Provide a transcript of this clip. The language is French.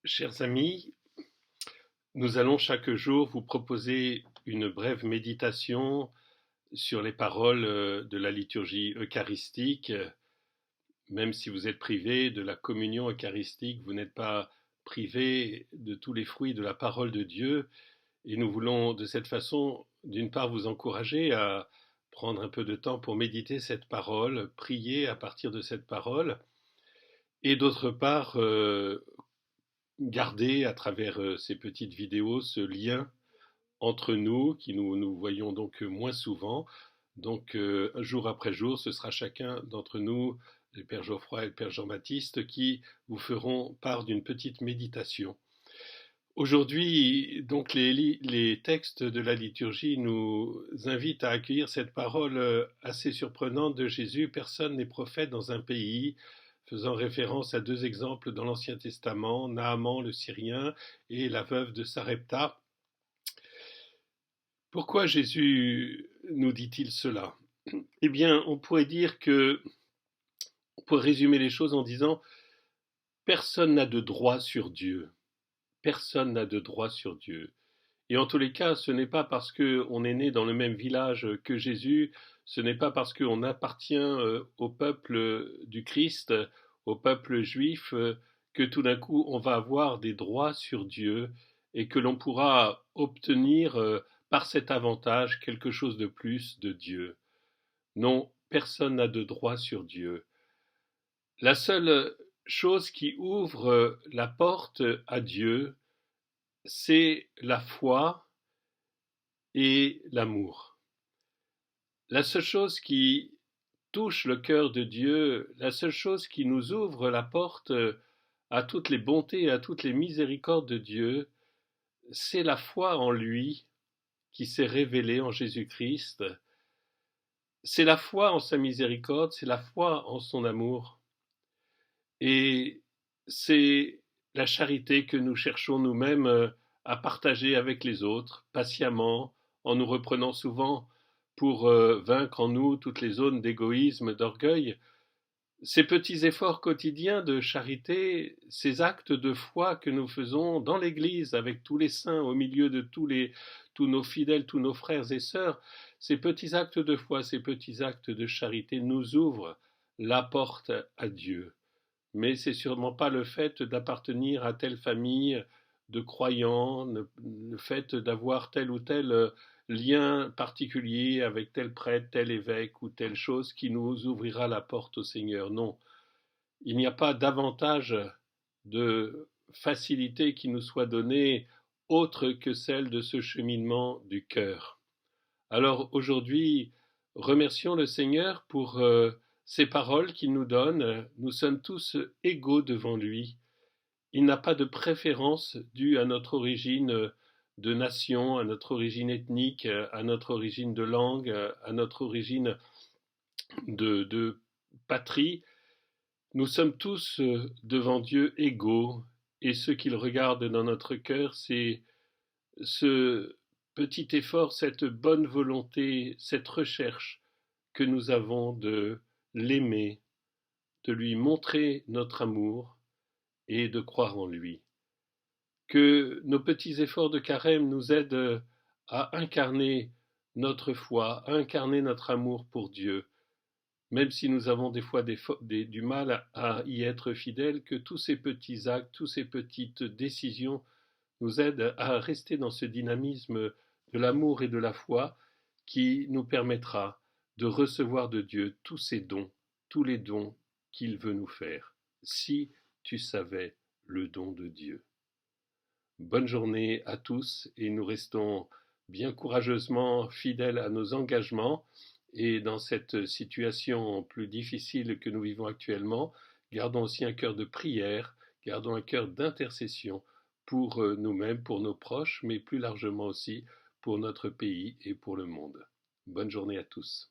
Chers amis, nous allons chaque jour vous proposer une brève méditation sur les paroles de la liturgie eucharistique. Même si vous êtes privé de la communion eucharistique, vous n'êtes pas privé de tous les fruits de la parole de Dieu. Et nous voulons de cette façon, d'une part, vous encourager à prendre un peu de temps pour méditer cette parole, prier à partir de cette parole, et d'autre part, garder à travers ces petites vidéos ce lien entre nous, qui nous voyons donc moins souvent. Donc jour après jour, ce sera chacun d'entre nous, le Père Geoffroy et le Père Jean-Baptiste, qui vous feront part d'une petite méditation. Aujourd'hui, donc les textes de la liturgie nous invitent à accueillir cette parole assez surprenante de Jésus. Personne n'est prophète dans un pays, faisant référence à deux exemples dans l'Ancien Testament, Naaman le Syrien et la veuve de Sarepta. Pourquoi Jésus nous dit-il cela? Eh bien, on pourrait résumer les choses en disant personne n'a de droit sur Dieu. Personne n'a de droit sur Dieu. Et en tous les cas, ce n'est pas parce qu'on est né dans le même village que Jésus, ce n'est pas parce qu'on appartient au peuple du Christ, au peuple juif, que tout d'un coup on va avoir des droits sur Dieu et que l'on pourra obtenir par cet avantage quelque chose de plus de Dieu. Non, personne n'a de droit sur Dieu. La seule chose qui ouvre la porte à Dieu, c'est la foi et l'amour. La seule chose qui touche le cœur de Dieu, la seule chose qui nous ouvre la porte à toutes les bontés et à toutes les miséricordes de Dieu, c'est la foi en lui qui s'est révélée en Jésus-Christ. C'est la foi en sa miséricorde, c'est la foi en son amour. Et c'est la charité que nous cherchons nous-mêmes à partager avec les autres, patiemment, en nous reprenant souvent pour vaincre en nous toutes les zones d'égoïsme, d'orgueil. Ces petits efforts quotidiens de charité, ces actes de foi que nous faisons dans l'Église avec tous les saints, au milieu de tous nos fidèles, tous nos frères et sœurs, ces petits actes de foi, ces petits actes de charité nous ouvrent la porte à Dieu. Mais c'est sûrement pas le fait d'appartenir à telle famille de croyants, le fait d'avoir tel ou tel lien particulier avec tel prêtre, tel évêque ou telle chose qui nous ouvrira la porte au Seigneur. Non, il n'y a pas davantage de facilité qui nous soit donnée autre que celle de ce cheminement du cœur. Alors aujourd'hui, remercions le Seigneur pour ces paroles qu'il nous donne. Nous sommes tous égaux devant lui. Il n'a pas de préférence due à notre origine de nation, à notre origine ethnique, à notre origine de langue, à notre origine de patrie. Nous sommes tous devant Dieu égaux, et ce qu'il regarde dans notre cœur, c'est ce petit effort, cette bonne volonté, cette recherche que nous avons de l'aimer, de lui montrer notre amour et de croire en lui. Que nos petits efforts de carême nous aident à incarner notre foi, à incarner notre amour pour Dieu, même si nous avons des fois du mal à y être fidèles, que tous ces petits actes, toutes ces petites décisions nous aident à rester dans ce dynamisme de l'amour et de la foi qui nous permettra de recevoir de Dieu tous ces dons, tous les dons qu'il veut nous faire. Si tu savais le don de Dieu. Bonne journée à tous et nous restons bien courageusement fidèles à nos engagements et dans cette situation plus difficile que nous vivons actuellement, gardons aussi un cœur de prière, gardons un cœur d'intercession pour nous-mêmes, pour nos proches, mais plus largement aussi pour notre pays et pour le monde. Bonne journée à tous.